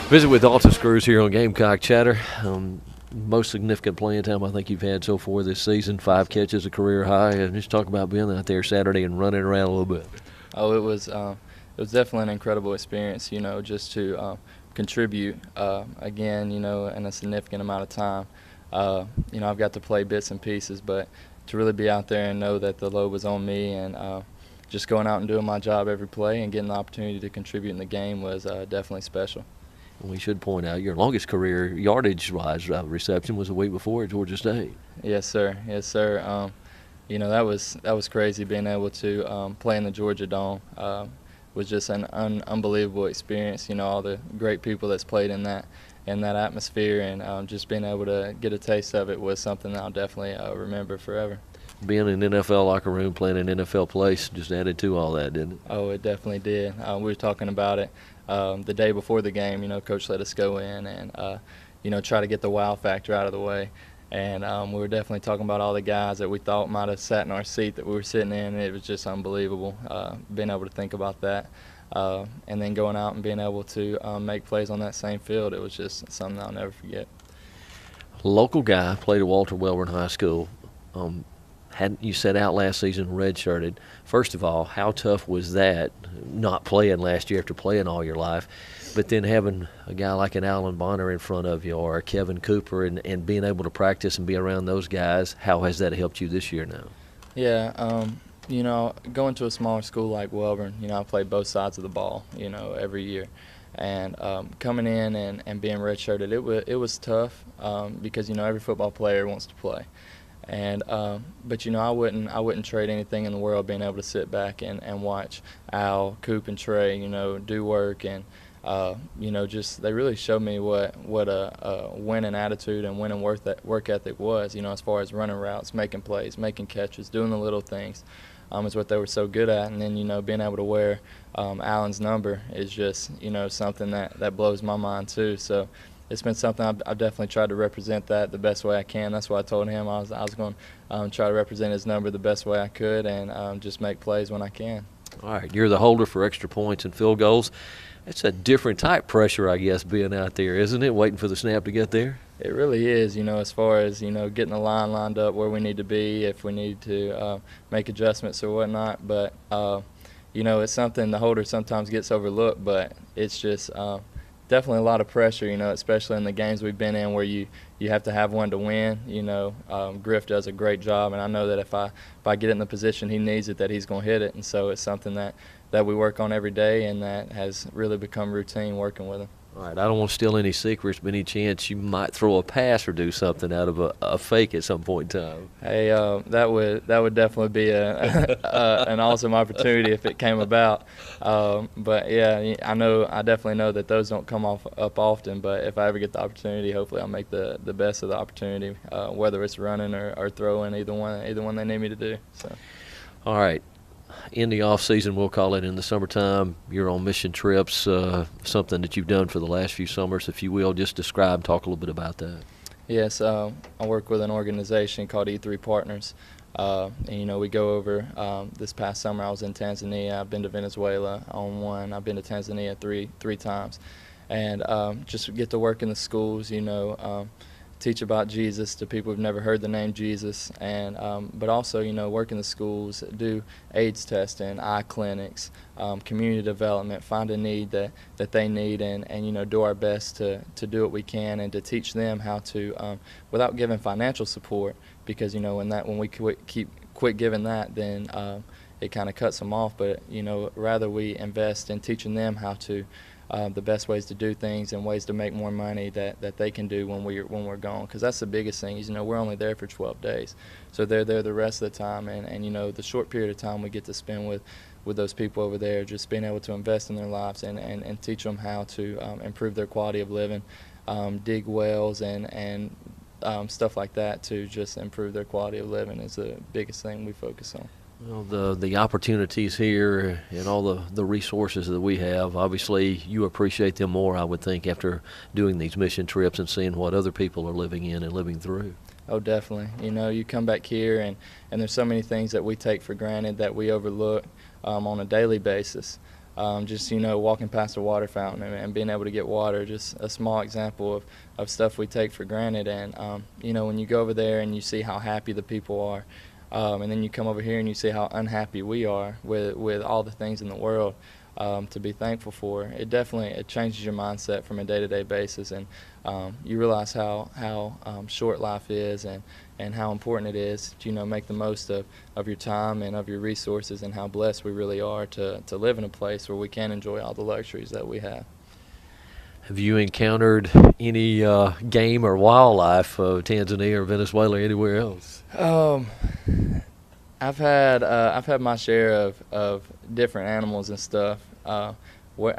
Visit with Dalton Screws here on Gamecock Chatter. Most significant playing time I think you've had so far this season, 5 catches, a career high, and just talk about being out there Saturday and running around a little bit. Oh, it was definitely an incredible experience, just to contribute again, in a significant amount of time. I've got to play bits and pieces, but to really be out there and know that the load was on me and just going out and doing my job every play and getting the opportunity to contribute in the game was definitely special. We should point out your longest career yardage-wise reception was the week before at Georgia State. Yes, sir. Yes, sir. That was crazy being able to play in the Georgia Dome. Was just an unbelievable experience. All the great people that's played in that atmosphere, and just being able to get a taste of it was something that I'll definitely remember forever. Being in an NFL locker room, playing in an NFL place, just added to all that, didn't it? Oh, it definitely did. We were talking about it the day before the game. Coach let us go in and try to get the wow factor out of the way. And we were definitely talking about all the guys that we thought might have sat in our seat that we were sitting in. And it was just unbelievable being able to think about that. And then going out and being able to make plays on that same field, it was just something I'll never forget. Local guy, played at Walter Wellborn High School. Hadn't you set out last season redshirted? First of all, how tough was that, not playing last year after playing all your life, but then having a guy like an Alan Bonner in front of you or a Kevin Cooper and being able to practice and be around those guys, how has that helped you this year now? Yeah, going to a smaller school like Wellborn, I played both sides of the ball, every year. And coming in and being redshirted, it was tough because, every football player wants to play. And but I wouldn't trade anything in the world being able to sit back and watch Al, Coop, and Trey do work and just they really showed me what a winning attitude and winning work ethic was, as far as running routes, making plays, making catches, doing the little things is what they were so good at. And then being able to wear Allen's number is just something that blows my mind too. So it's been something I've definitely tried to represent that the best way I can. That's why I told him I was going to try to represent his number the best way I could and just make plays when I can. All right, you're the holder for extra points and field goals. It's a different type pressure, I guess, being out there, isn't it, waiting for the snap to get there? It really is, as far as, getting the line lined up where we need to be, if we need to make adjustments or whatnot. But, it's something the holder sometimes gets overlooked, but it's just definitely a lot of pressure, especially in the games we've been in where you have to have one to win. Griff does a great job, and I know that if I get in the position he needs it, that he's going to hit it. And so it's something that we work on every day, and that has really become routine working with him. All right, I don't want to steal any secrets, but any chance you might throw a pass or do something out of a fake at some point in time? Hey, that would definitely be an awesome opportunity if it came about. But yeah, I definitely know that those don't come up often. But if I ever get the opportunity, hopefully I'll make the best of the opportunity, whether it's running or throwing, either one they need me to do. So. All right. In the off season, we'll call it, in the summertime, you're on mission trips, something that you've done for the last few summers. If you will, just talk a little bit about that. Yes, I work with an organization called E3 Partners. And we go over, this past summer I was in Tanzania. I've been to Venezuela on one. I've been to Tanzania three times. And just get to work in the schools, teach about Jesus to people who've never heard the name Jesus, and but also work in the schools, do AIDS testing, eye clinics, community development, find a need that they need, and do our best to do what we can and to teach them how to, without giving financial support, because when we quit giving that, then it kind of cuts them off. But rather we invest in teaching them how to. The best ways to do things and ways to make more money that they can do when we're gone, because that's the biggest thing is we're only there for 12 days, so they're there the rest of the time, and the short period of time we get to spend with those people over there, just being able to invest in their lives and teach them how to improve their quality of living, dig wells and stuff like that to just improve their quality of living is the biggest thing we focus on. Well, the opportunities here and all the resources that we have, obviously you appreciate them more, I would think, after doing these mission trips and seeing what other people are living in and living through. Oh, definitely. You come back here and there's so many things that we take for granted that we overlook on a daily basis. just, walking past a water fountain and being able to get water, just a small example of stuff we take for granted. And, when you go over there and you see how happy the people are, and then you come over here and you see how unhappy we are with all the things in the world to be thankful for, it changes your mindset from a day-to-day basis. And you realize how short life is and how important it is to make the most of your time and of your resources, and how blessed we really are to live in a place where we can enjoy all the luxuries that we have. Have you encountered any game or wildlife of Tanzania or Venezuela or anywhere else? I've had my share of different animals and stuff. Where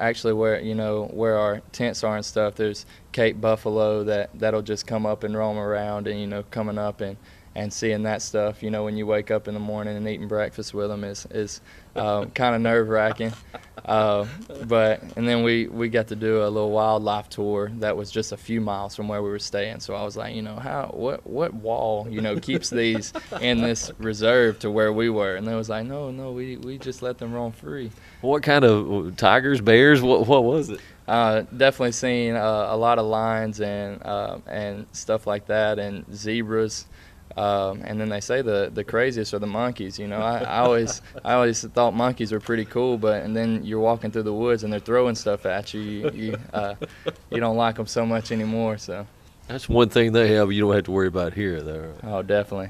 our tents are and stuff, there's Cape buffalo that'll just come up and roam around, and coming up and seeing that stuff, when you wake up in the morning and eating breakfast with them is kind of nerve-wracking. And then we got to do a little wildlife tour that was just a few miles from where we were staying. So I was like, what wall keeps these in this reserve to where we were? And they was like, no, we just let them roam free. What kind of tigers, bears? What was it? Definitely seen a lot of lions and stuff like that, and zebras. And then they say the craziest are the monkeys. I always thought monkeys were pretty cool, and then you're walking through the woods and they're throwing stuff at you. You don't like them so much anymore. So that's one thing they have you don't have to worry about here, though. Oh, definitely.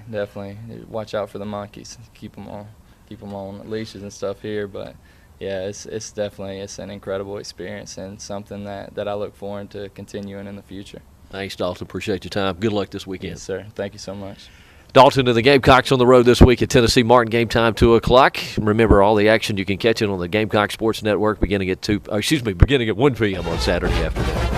Watch out for the monkeys. Keep them on leashes and stuff here, but. Yeah, it's definitely an incredible experience, and something that I look forward to continuing in the future. Thanks, Dalton. Appreciate your time. Good luck this weekend. Yes, sir. Thank you so much. Dalton and the Gamecocks on the road this week at Tennessee Martin. Game time 2:00. Remember, all the action you can catch it on the Gamecock Sports Network beginning at 1 p.m. on Saturday afternoon.